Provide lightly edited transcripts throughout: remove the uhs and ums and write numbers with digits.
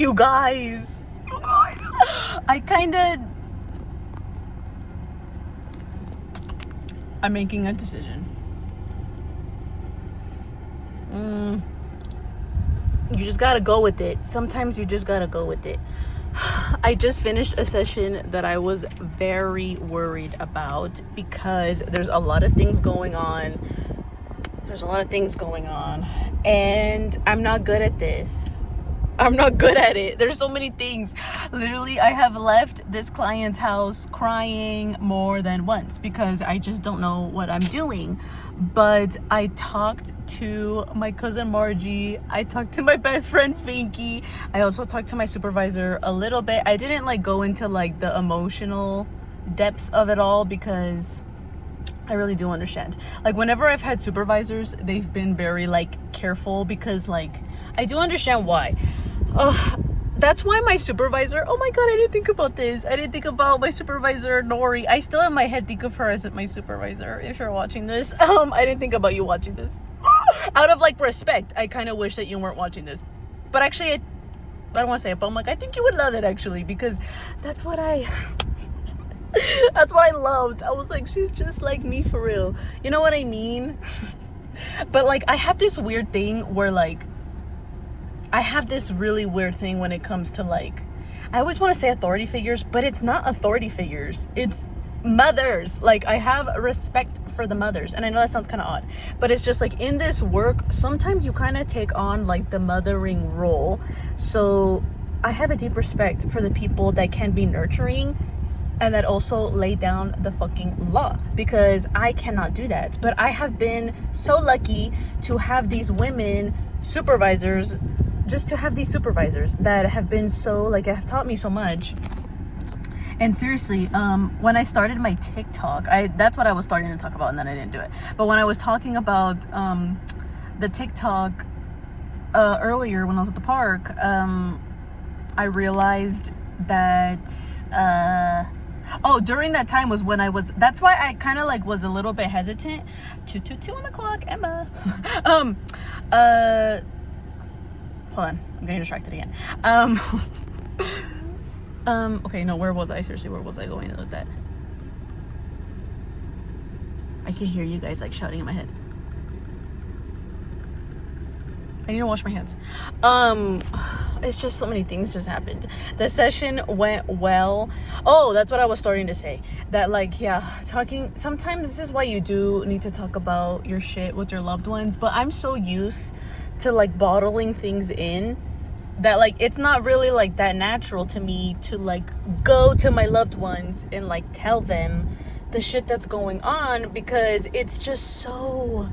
You guys, I'm making a decision. You just gotta go with it. Sometimes you just gotta go with it. I just finished a session that I was very worried about because there's a lot of things going on. And I'm not good at this. I'm not good at it. There's so many things. Literally, I have left this client's house crying more than once because I just don't know what I'm doing. But I talked to my cousin Margie. I talked to my best friend Finky. I also talked to my supervisor a little bit. I didn't go into the emotional depth of it all because I really do understand. Whenever I've had supervisors, they've been very careful because I do understand why. That's why my supervisor, oh my god, I didn't think about this. I didn't think about my supervisor Nori. I still in my head think of her as my supervisor. If you're watching this, I didn't think about you watching this. Out of respect, I kind of wish that you weren't watching this. But actually, I don't want to say it, but I'm I think you would love it actually because that's what I loved. I was she's just like me for real. You know what I mean? But I have this weird thing where I have this really weird thing when it comes to I always want to say authority figures, but it's not authority figures. It's mothers. I have respect for the mothers. And I know that sounds kind of odd, but it's just in this work, sometimes you kind of take on the mothering role. So I have a deep respect for the people that can be nurturing and that also lay down the fucking law because I cannot do that. But I have been so lucky to have these women supervisors, just to have these supervisors that have been so have taught me so much. And seriously, when I started my TikTok, that's what I was starting to talk about and then I didn't do it. But when I was talking about the TikTok earlier when I was at the park, I realized that during that time was when that's why I kind of was a little bit hesitant. 2:22 on the clock, Emma. Hold on, I'm getting distracted again. Okay, no, where was I? Seriously, where was I going with that? I can hear you guys shouting in my head. I need to wash my hands. It's just so many things just happened. The session went well. Oh, that's what I was starting to say. That talking, sometimes this is why you do need to talk about your shit with your loved ones. But I'm so used to bottling things in that it's not really that natural to me to go to my loved ones and tell them the shit that's going on because it's just so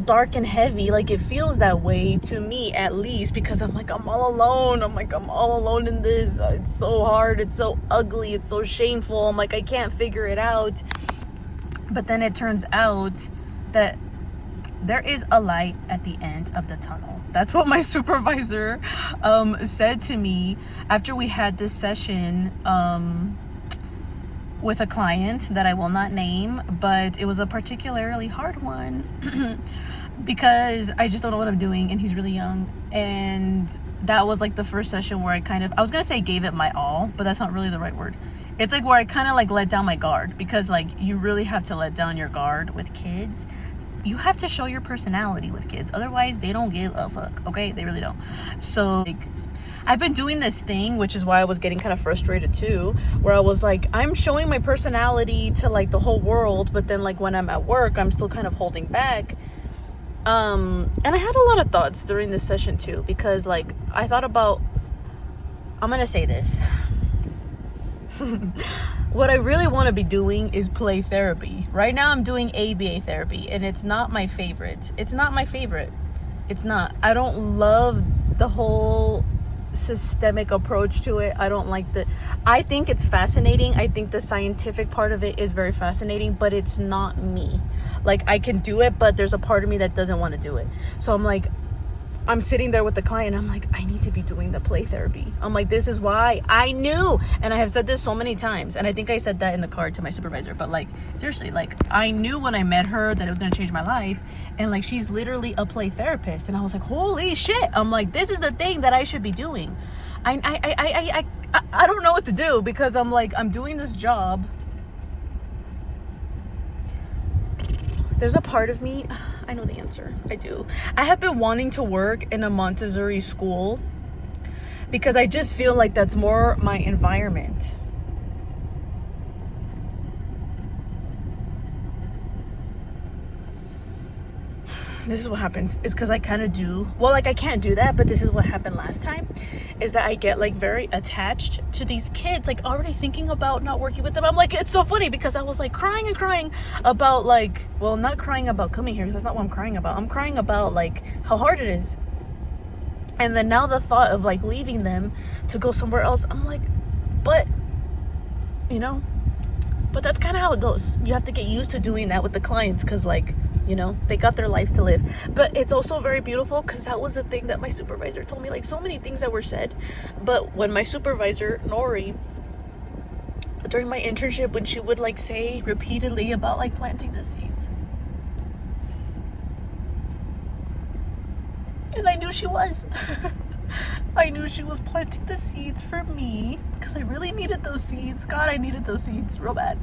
dark and heavy. It feels that way to me, at least, because I'm I'm all alone. I'm all alone in this. It's so hard. It's so ugly. It's so shameful. I can't figure it out. But then it turns out that there is a light at the end of the tunnel. That's what my supervisor said to me after we had this session with a client that I will not name, but it was a particularly hard one because I just don't know what I'm doing and he's really young. And that was the first session where I was gonna say gave it my all, but that's not really the right word. It's where I kind of let down my guard because you really have to let down your guard with kids. You have to show your personality with kids, otherwise they don't give a fuck. Okay, they really don't. So I've been doing this thing, which is why I was getting kind of frustrated too, where I was I'm showing my personality to the whole world, but then when I'm at work, I'm still kind of holding back. And I had a lot of thoughts during this session too, because I thought about, I'm gonna say this. What I really want to be doing is play therapy. Right now I'm doing ABA therapy and it's not my favorite. It's not. I don't love the whole systemic approach to it. I think it's fascinating. I think the scientific part of it is very fascinating, but it's not me. I can do it, but there's a part of me that doesn't want to do it. So I'm sitting there with the client. I'm I need to be doing the play therapy. I'm this is why I knew. And I have said this so many times. And I think I said that in the card to my supervisor. But seriously, I knew when I met her that it was going to change my life. And she's literally a play therapist. And I was holy shit. I'm this is the thing that I should be doing. I don't know what to do, because I'm like, I'm doing this job. There's a part of me, I know the answer. I do. I have been wanting to work in a Montessori school because I just feel like that's more my environment. This is what happens, is because I kind of do, well, like, I can't do that, but this is what happened last time, is that I get like very attached to these kids, like already thinking about not working with them. I'm like, it's so funny because I was like crying and crying about, like, well, not crying about coming here, because that's not what I'm crying about. I'm crying about like how hard it is. And then now the thought of like leaving them to go somewhere else, I'm like, but you know, but that's kind of how it goes. You have to get used to doing that with the clients, because like, you know, they got their lives to live. But it's also very beautiful, because that was the thing that my supervisor told me, like so many things that were said. But when my supervisor, Nori, during my internship, when she would like say repeatedly about like planting the seeds, and I knew she was. I knew she was planting the seeds for me, because I really needed those seeds. God, I needed those seeds real bad.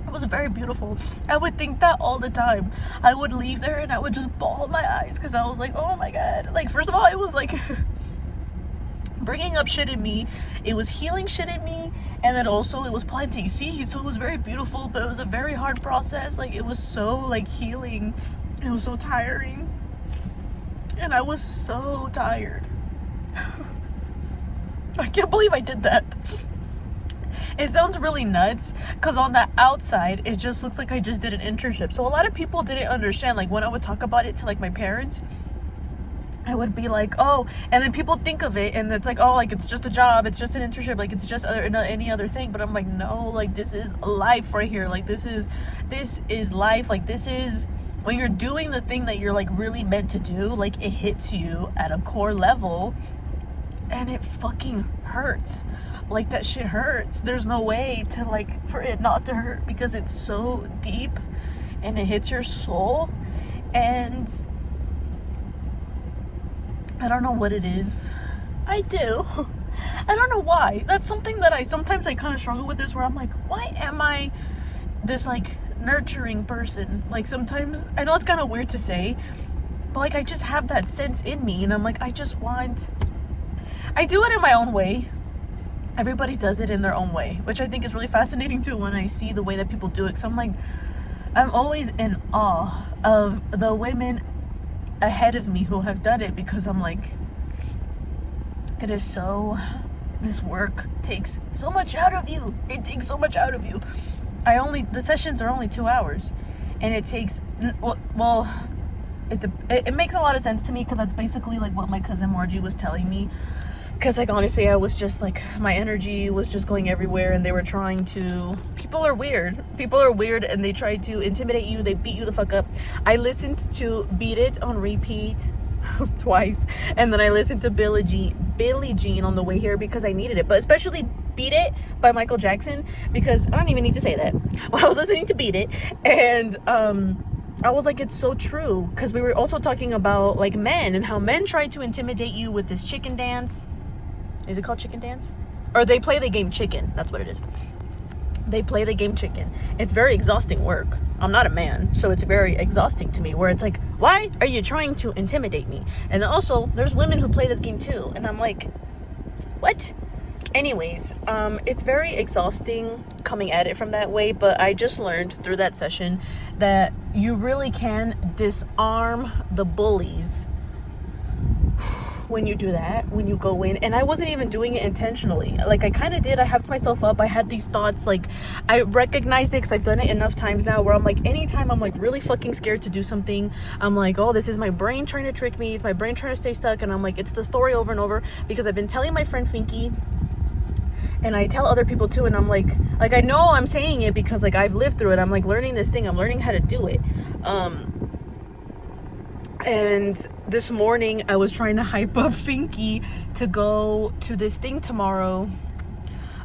It was very beautiful. I would think that all the time. I would leave there and I would just bawl my eyes, because I was like, oh my God. Like, first of all, it was like bringing up shit in me. It was healing shit in me. And then also it was planting seeds. So it was very beautiful, but it was a very hard process. Like, it was so like healing. It was so tiring. And I was so tired. I can't believe I did that. It sounds really nuts, because on the outside it just looks like I just did an internship. So a lot of people didn't understand, like when I would talk about it to like my parents, I would be like, oh, and then people think of it and it's like, oh, like it's just a job, it's just an internship, like it's just any other thing. But I'm like, no, like this is life right here. Like this is life. Like this is when you're doing the thing that you're like really meant to do, like it hits you at a core level and it fucking hurts. Like that shit hurts. There's no way to like for it not to hurt, because it's so deep and it hits your soul. And I don't know what it is. I do. I don't know why. That's something that I sometimes kind of struggle with, this where I'm like, why am I this like nurturing person? Like sometimes I know it's kind of weird to say, but like I just have that sense in me, and I'm like, I do it in my own way. Everybody does it in their own way, which I think is really fascinating too when I see the way that people do it. So I'm always in awe of the women ahead of me who have done it, because I'm like, it is so, this work takes so much out of you. It takes so much out of you. The sessions are only 2 hours, and it takes, well, it makes a lot of sense to me, because that's basically like what my cousin Margie was telling me. Because like honestly, I was just like, my energy was just going everywhere, and they were trying to, people are weird, and they try to intimidate you. They beat you the fuck up. I listened to Beat It on repeat twice, and then I listened to Billie Jean on the way here, because I needed it. But especially Beat It by Michael Jackson, because I don't even need to say that. Well, I was listening to Beat It, and I was like, it's so true, because we were also talking about like men and how men try to intimidate you with this chicken dance. Is it called chicken dance? Or they play the game chicken. That's what it is. They play the game chicken. It's very exhausting work. I'm not a man, so it's very exhausting to me, where it's like, why are you trying to intimidate me? And then also, there's women who play this game too. And I'm like, what? Anyways, it's very exhausting coming at it from that way, but I just learned through that session that you really can disarm the bullies when you do that, when you go in. And I wasn't even doing it intentionally. Like I kind of did. I hyped myself up. I had these thoughts, like I recognized it because I've done it enough times now, where I'm like, anytime I'm like really fucking scared to do something, I'm like, oh, this is my brain trying to trick me. It's my brain trying to stay stuck. And I'm like, it's the story over and over, because I've been telling my friend Finky, and I tell other people too, and I'm like I know I'm saying it because like I've lived through it. I'm like learning this thing. I'm learning how to do it. And this morning I was trying to hype up Finky to go to this thing tomorrow.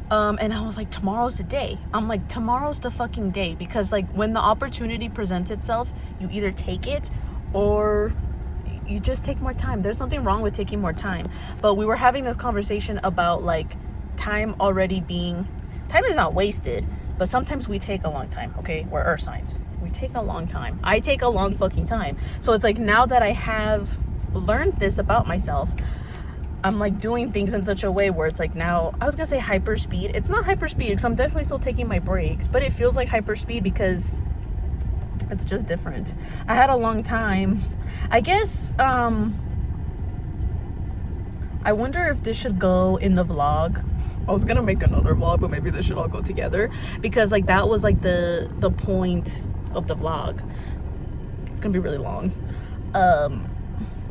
And I was like, tomorrow's the day. I'm like, tomorrow's the fucking day, because like when the opportunity presents itself, you either take it or you just take more time. There's nothing wrong with taking more time. But we were having this conversation about like time is not wasted, but sometimes we take a long time. Okay, we're earth signs. We take a long time. I take a long fucking time. So it's like, now that I have learned this about myself, I'm like doing things in such a way where it's like, now I was gonna say hyper speed. It's not hyper speed because I'm definitely still taking my breaks, but it feels like hyper speed because it's just different. I had a long time. I guess I wonder if this should go in the vlog. I was gonna make another vlog, but maybe this should all go together, because like that was like the point of the vlog. It's gonna be really long.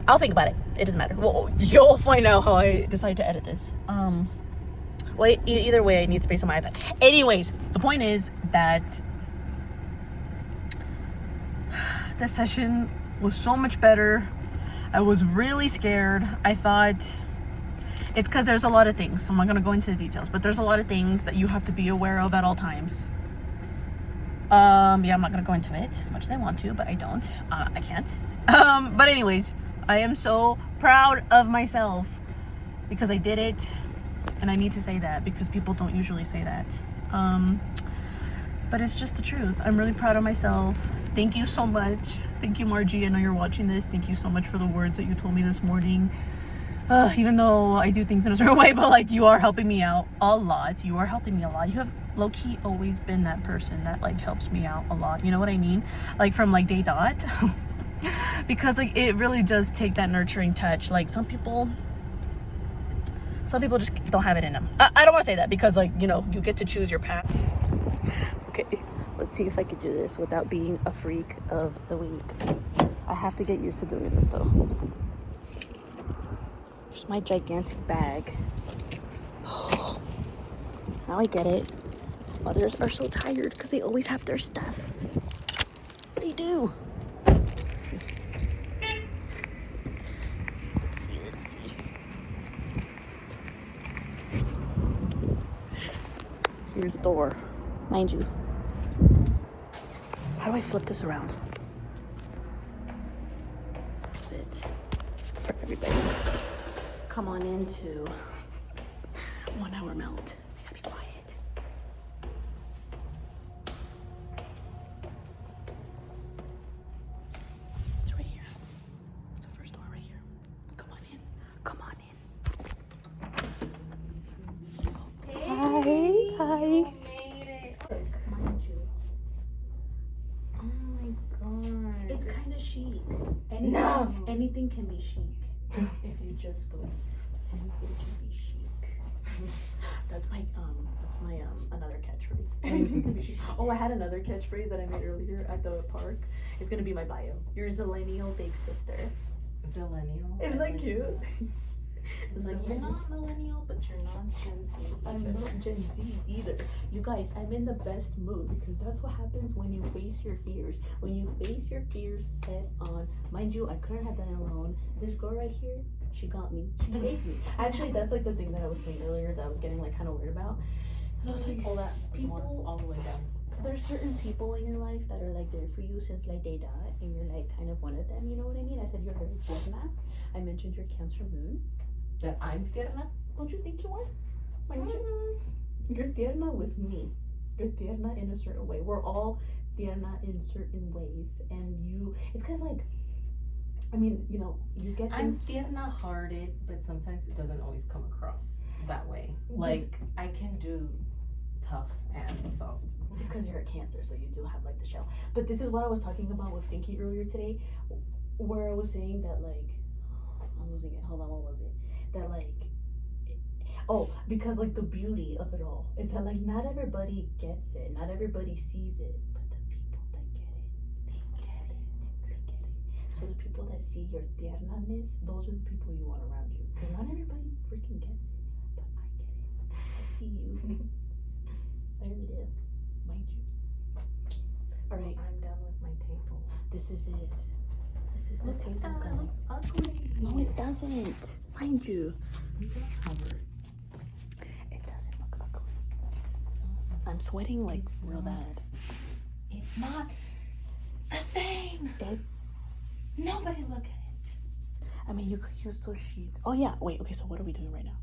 I'll think about it. It doesn't matter. Well, you'll find out how I decide to edit this. Well, either way, I need space on my iPad. Anyways, the point is that the session was so much better. I was really scared. I thought it's because there's a lot of things. I'm not going to go into the details, but there's a lot of things that you have to be aware of at all times. Yeah, I'm not going to go into it as much as I want to, but I don't. I can't. But anyways, I am so proud of myself because I did it, and I need to say that because people don't usually say that. But it's just the truth. I'm really proud of myself. Thank you so much. Thank you, Margie. I know you're watching this. Thank you so much for the words that you told me this morning. Even though I do things in a certain way, but like, you are helping me out a lot. You are helping me a lot. You have low-key always been that person that like helps me out a lot. You know what I mean? Like from like day dot. Because like it really does take that nurturing touch. Like some people just don't have it in them. I don't want to say that because like, you know, you get to choose your path. Okay, let's see if I could do this without being a freak of the week. I have to get used to doing this though. Here's my gigantic bag. Now I get it. Others are so tired because they always have their stuff. They do. Let's see. Here's the door. Mind you. How do I flip this around? That's it. For everybody. Come on into 1 hour melt. I gotta be quiet. It's right here. It's the first door right here. Come on in. Come on in. Hey. Hi. You made it. Mind you. Oh my god. It's kind of chic. No. Anything can be chic if you just believe. Anything can be chic. That's my another catchphrase. Anything can be chic. Oh, I had another catchphrase that I made earlier at the park. It's gonna be my bio. Your Zillennial big sister. Zillennial. Isn't that cute? It's like, you're not millennial, but you're not Gen Z. I'm not Gen Z either. You guys, I'm in the best mood because that's what happens when you face your fears. When you face your fears head on. Mind you, I couldn't have done it alone. This girl right here, she got me. She saved me. Actually, that's like the thing that I was saying earlier that I was getting like kind of weird about. So I was like, Pull that people all the way down. There's certain people in your life that are like there for you since like day dot, and you're like kind of one of them. You know what I mean? I said you're very tierna. I mentioned your Cancer moon. That I'm tierna? Don't you think you are? You're tierna with me. You're tierna in a certain way. We're all tierna in certain ways, and it's because like, I mean, you know, you get I'm things. tierna hearted, but sometimes it doesn't always come across that way. Like, I can do tough and soft. It's because you're a Cancer, so you do have like the shell. But this is what I was talking about with Finky earlier today, where I was saying that like, I'm losing it. Hold on, what was it? That like, because like the beauty of it all is that like not everybody gets it, not everybody sees it, but the people that get it, they get it. So the people that see your tiernaness, those are the people you want around you. Because not everybody freaking gets it, but I get it. I see you. I really do. Mind you. All right. I'm done with my table. This is it. This is the table, That guys. looks ugly. No, it doesn't. Mind you. I'm gonna cover it. It doesn't look ugly. I'm sweating like real bad. It's not the same. It's. Nobody look at it. I mean, you could use those sheets. Oh yeah. Wait. Okay. So what are we doing right now?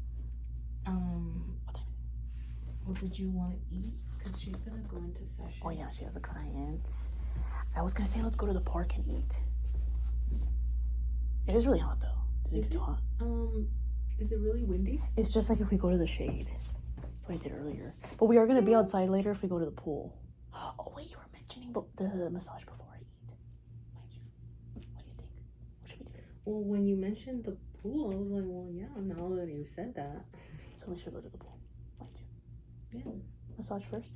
What time is it? Well, did you want to eat? Because she's gonna go into session. Oh yeah, she has a client. I was gonna say let's go to the park and eat. It is really hot though. Do you think it's too hot? Is it really windy? It's just like if we go to the shade. That's what I did earlier. But we are gonna be outside later if we go to the pool. Oh wait, you were mentioning the massage before I eat. Mind you. What do you think? What should we do? Well, when you mentioned the pool, I was like, well, yeah, now that you said that. So we should go to the pool. Mind you. Yeah. Massage first?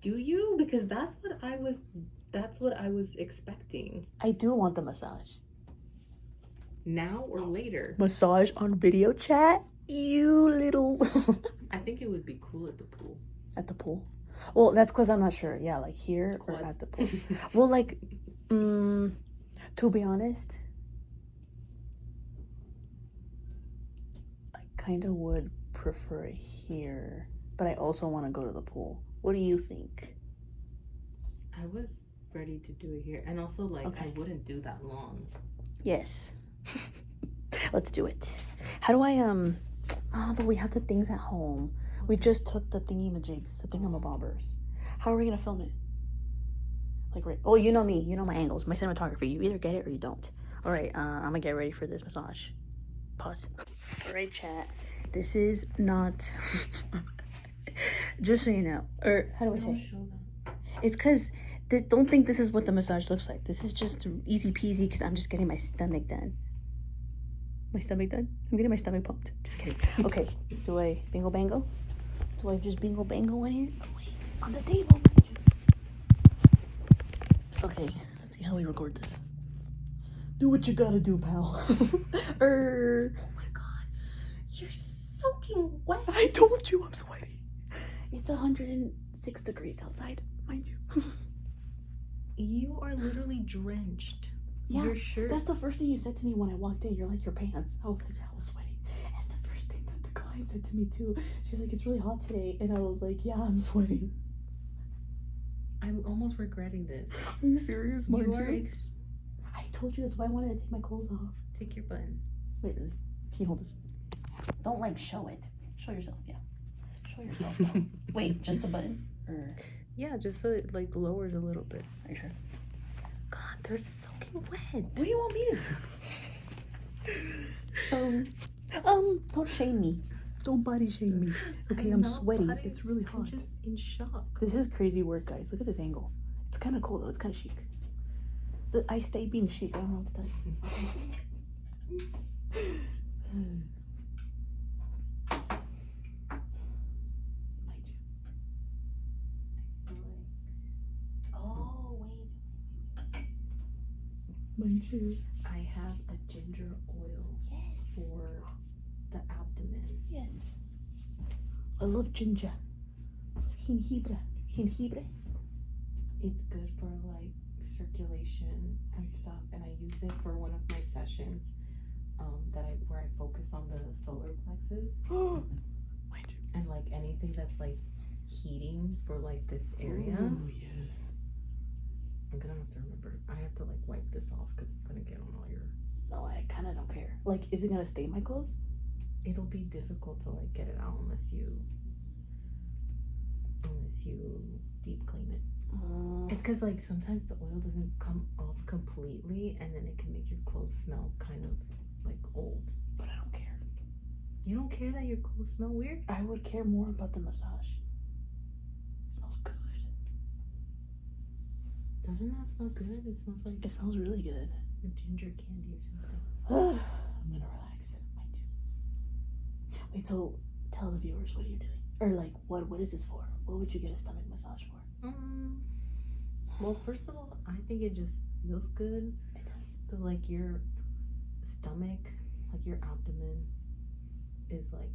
Do you? Because that's what I was expecting. I do want the massage. Now or later? Massage on video chat? You little... I think it would be cool at the pool. At the pool? Well, that's because I'm not sure. Yeah, like here or at the pool. Well, like, to be honest, I kind of would prefer it here, but I also want to go to the pool. What do you think? I was ready to do it here. And also, like, Okay. I wouldn't do that long. Yes. Let's do it. How do I, oh, but we have the things at home. We just took the thingy-majigs, the thingamabobbers. How are we gonna film it? Like, right? Oh, you know me. You know my angles, my cinematography. You either get it or you don't. All right, I'm gonna get ready for this massage. Pause. All right, chat. This is not... Just so you know. Or, how do I say? Don't show them. It's because... Don't think this is what the massage looks like. This is just easy peasy because I'm just getting my stomach done. My stomach done? I'm getting my stomach pumped. Just kidding. Okay. Do I bingo bango? Do I just bingo bango in here? Oh, wait. On the table. Okay. Let's see how we record this. Do what you gotta do, pal. Oh my god. You're soaking wet. I told you I'm sweaty. It's 106 degrees outside, mind you. You are literally drenched. Yeah, Your shirt. that's the first thing you said to me when I walked in. You're like, your pants. I was like, yeah, I was sweating. That's the first thing that the client said to me too. She's like, it's really hot today. And I was like, yeah, I'm sweating. I'm almost regretting this. Are you serious, You mind are you? I told you that's why I wanted to take my clothes off. Take your button. Wait, really? Can you hold this? Don't like show it. Show yourself, yeah. Show yourself. Though. Wait, just the button? Or Yeah, just so it like lowers a little bit. are you sure? God, they're soaking wet. What do you want me to do? Don't shame me. Don't body shame me. Okay, I'm not sweaty. body- It's really I'm hot. just in shock. This is crazy work, guys. Look at this angle. It's kind of cool, though. It's kind of chic. I stay being chic. I don't know what to tell you. Mind you. Oh, wait. Mind you. I have a ginger oil Yes. for the abdomen. Yes. I love ginger. Jengibre. Jengibre. It's good for like circulation and stuff, and I use it for one of my sessions where I focus on the solar plexus Mind you. and like anything that's like heating for like this area. Oh, yes. I'm gonna have to remember. I have to like wipe this off because it's gonna get on all your. No, I kind of don't care. Like, is it gonna stain my clothes? It'll be difficult to like get it out unless you deep clean it. It's because like sometimes the oil doesn't come off completely, and then it can make your clothes smell kind of like old. But I don't care. You don't care that your clothes smell weird? I would care more about the massage. It smells good. Doesn't that smell good? It smells like It smells really good. ginger candy or something. I'm gonna relax, mind you. Wait, so tell the viewers what are you doing? Or like, what is this for? What would you get a stomach massage for? Well, first of all, I think it just feels good. It does. But like your stomach, like your abdomen, is like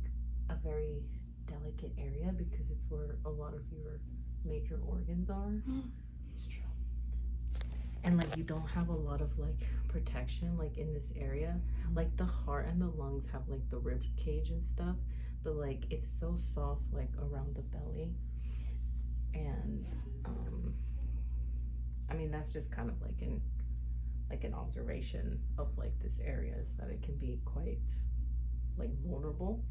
a very delicate area because it's where a lot of your major organs are. It's true. And like you don't have a lot of like protection like in this area. Like the heart and the lungs have like the rib cage and stuff, but like it's so soft like around the belly. Yes. And I mean that's just kind of like in like an observation of like this area is that it can be quite like vulnerable.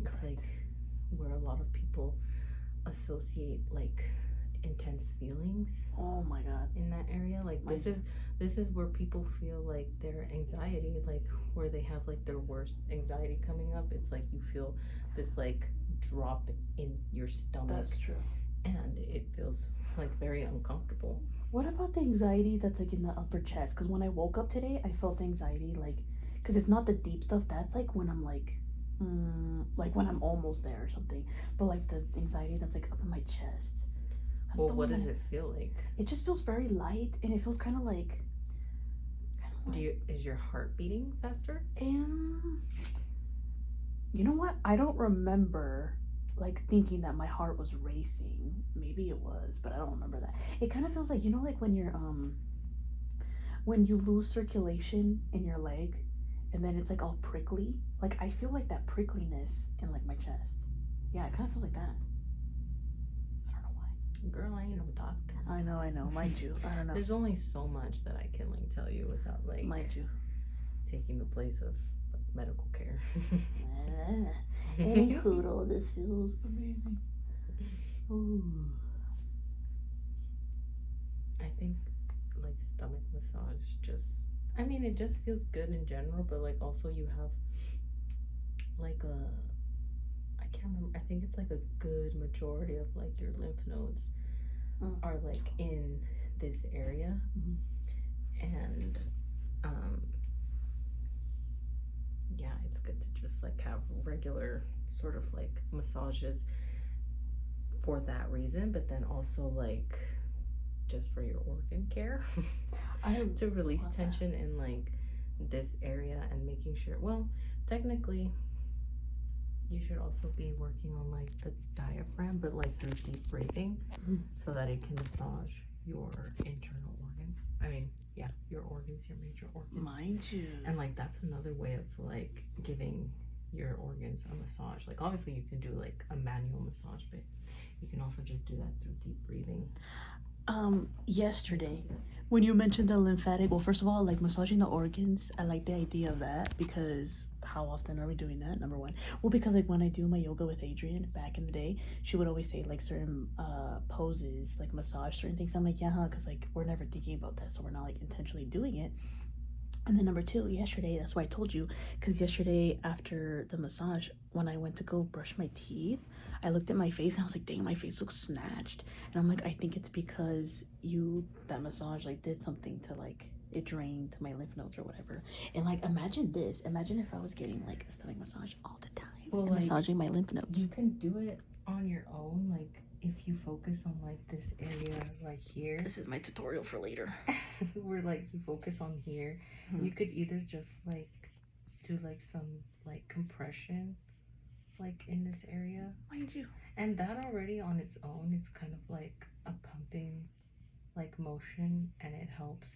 It's like where a lot of people associate like intense feelings Oh my god. in that area. Like this is where people feel like their anxiety, like where they have like their worst anxiety coming up. It's like you feel this like drop in your stomach. That's true. And it feels like very uncomfortable. What about the anxiety that's like in the upper chest? Because when I woke up today, I felt anxiety like, because it's not the deep stuff. That's like when I'm like when I'm almost there or something. But like the anxiety that's like up in my chest. That's Well, the what one does it feel like? It just feels very light, and it feels kind of like. Is your heart beating faster? You know what? I don't remember like thinking that my heart was racing. Maybe it was, but I don't remember that. It kind of feels like, you know, like when you're when you lose circulation in your leg and then it's like all prickly. Like I feel like that prickliness in like my chest. Yeah, it kind of feels like that. I don't know why. Girl, I ain't no doctor. I know. Mind you, I don't know. There's only so much that I can like tell you without like Mind you. taking the place of like medical care. Any hoodle, this feels amazing. Ooh. I think like stomach massage just, I mean, it just feels good in general, but like also you have like I can't remember, I think it's like a good majority of like your lymph nodes are like in this area. And yeah, it's good to just like have regular sort of like massages for that reason, but then also like just for your organ care to release tension in like this area and making sure, well, technically you should also be working on like the diaphragm, but like through deep breathing so that it can massage your internal organs. I mean, yeah, your organs, your major organs. Mind you. And like that's another way of like giving your organs a massage. Like obviously you can do like a manual massage, but you can also just do that through deep breathing. Yesterday when you mentioned the lymphatic, well, first of all, like massaging the organs, I like the idea of that, because how often are we doing that? Number one. Well, because like when I do my yoga with Adrian back in the day, she would always say like certain poses, like massage certain things. I'm like, yeah, huh? Because like we're never thinking about that, so we're not like intentionally doing it. And then number two, yesterday, that's why I told you, because yesterday after the massage, when I went to go brush my teeth, I looked at my face and I was like, dang, my face looks snatched. And I'm like, I think it's because that massage like did something to like, it drained my lymph nodes or whatever. And like, imagine if I was getting like a stomach massage all the time, well, and like, massaging my lymph nodes. You can do it on your own, like if you focus on like this area right here. This is my tutorial for later. Where like you focus on here, you could either just like do like some like compression like in this area. Mind you. And that already on its own is kind of like a pumping like motion, and it helps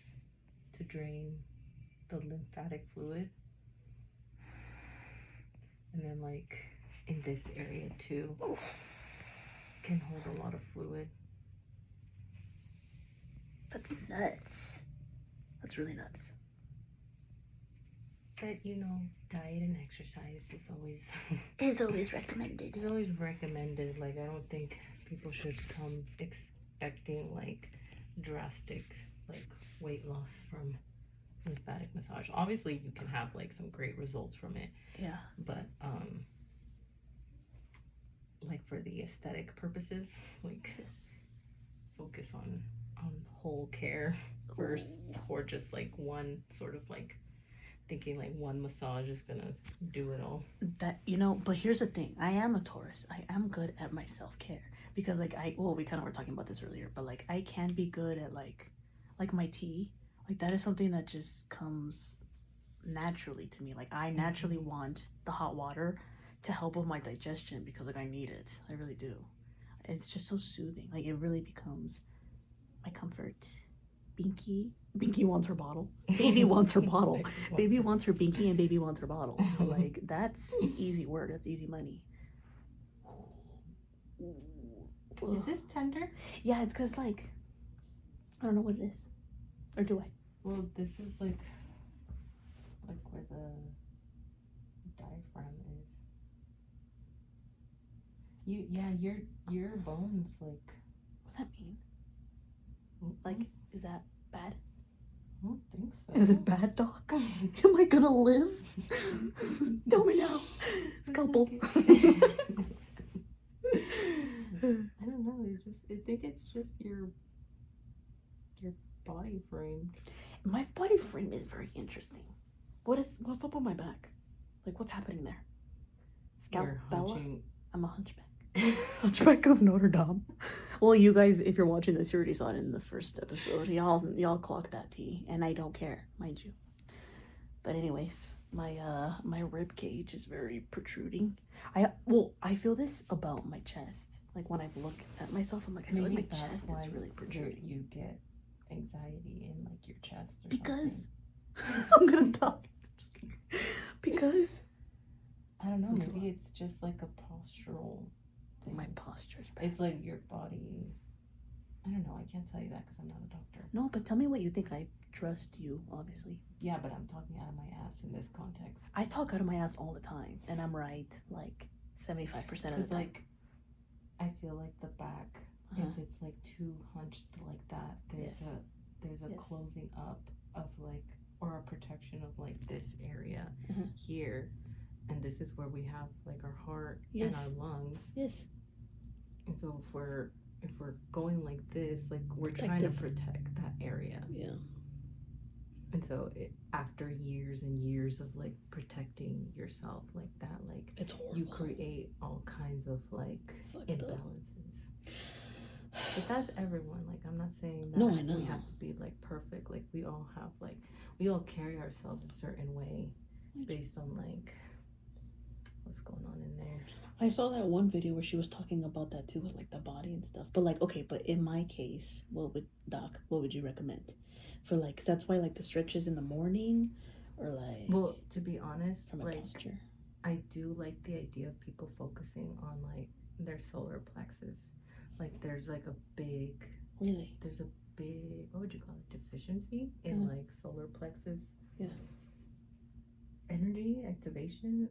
to drain the lymphatic fluid. And then like in this area too, can hold a lot of fluid. That's nuts. That's really nuts. But you know, diet and exercise is always recommended. It's always recommended. Like I don't think people should come expecting like drastic like weight loss from lymphatic massage. Obviously you can have like some great results from it. Yeah. But like for the aesthetic purposes, like focus on whole care first before just like one sort of like thinking like one massage is gonna do it all. That, you know, but here's the thing, I am a Taurus. I am good at my self-care, because like we kind of were talking about this earlier, but like I can be good at like my tea. Like that is something that just comes naturally to me. Like I naturally want the hot water to help with my digestion, because like I need it. I really do. It's just so soothing. Like it really becomes my comfort. Binky wants her bottle. Baby wants her bottle. Baby wants her Binky, and baby wants her bottle. So like that's easy work. That's easy money. Is this tender? Yeah, it's because like I don't know what it is. Or do I? Well, this is like where the diaphragm is. Your bones like. What's that mean? Like, is that bad? I don't think so. Is it bad, doc? Am I gonna live? Tell me now. Scalpel. Okay. I don't know. I think it's just your body frame. My body frame is very interesting. What's up on my back? Like, what's happening there? You're Scalpella? hunching. I'm a hunchback. Hunchback of Notre Dame. Well, you guys, if you're watching this, you already saw it in the first episode. Y'all clocked that tea, and I don't care, mind you. But anyways, my rib cage is very protruding. I feel this about my chest. Like when I look at myself, I'm like, I feel like Maybe my that's chest why is really protruding. you get anxiety in like your chest or Because something. I'm gonna die. Just kidding. Because I don't know. Maybe it's just like a postural thing. my posture's bad. It's like your body. I don't know. I can't tell you that because I'm not a doctor. No, but tell me what you think. I trust you, obviously. Yeah, but I'm talking out of my ass in this context. I talk out of my ass all the time, and I'm right like 75% of the time. Like, I feel like the back, Uh-huh. if it's like too hunched like that, there's Yes. a Yes. closing up of like, or a protection of like this area Mhm. here, and this is where we have like our heart Yes. and our lungs. Yes. And so if we're going like this, like we're trying to protect that area. Yeah. And so after years and years of like protecting yourself like that, like It's horrible. you create all kinds of like Fucked up. imbalances. But that's everyone. Like I'm not saying that No, I know. we have to be like perfect. Like we all have like we all carry ourselves a certain way based on like what's going on in there. I saw that one video where she was talking about that too, with like the body and stuff. But like, okay, but in my case, what would you recommend? For like, 'cause that's why like the stretches in the morning, or like. Well, to be honest, from a like posture. I do like the idea of people focusing on like their solar plexus. Like there's like a big. Really? There's a big, what would you call it, deficiency in like solar plexus. Yeah. Energy activation.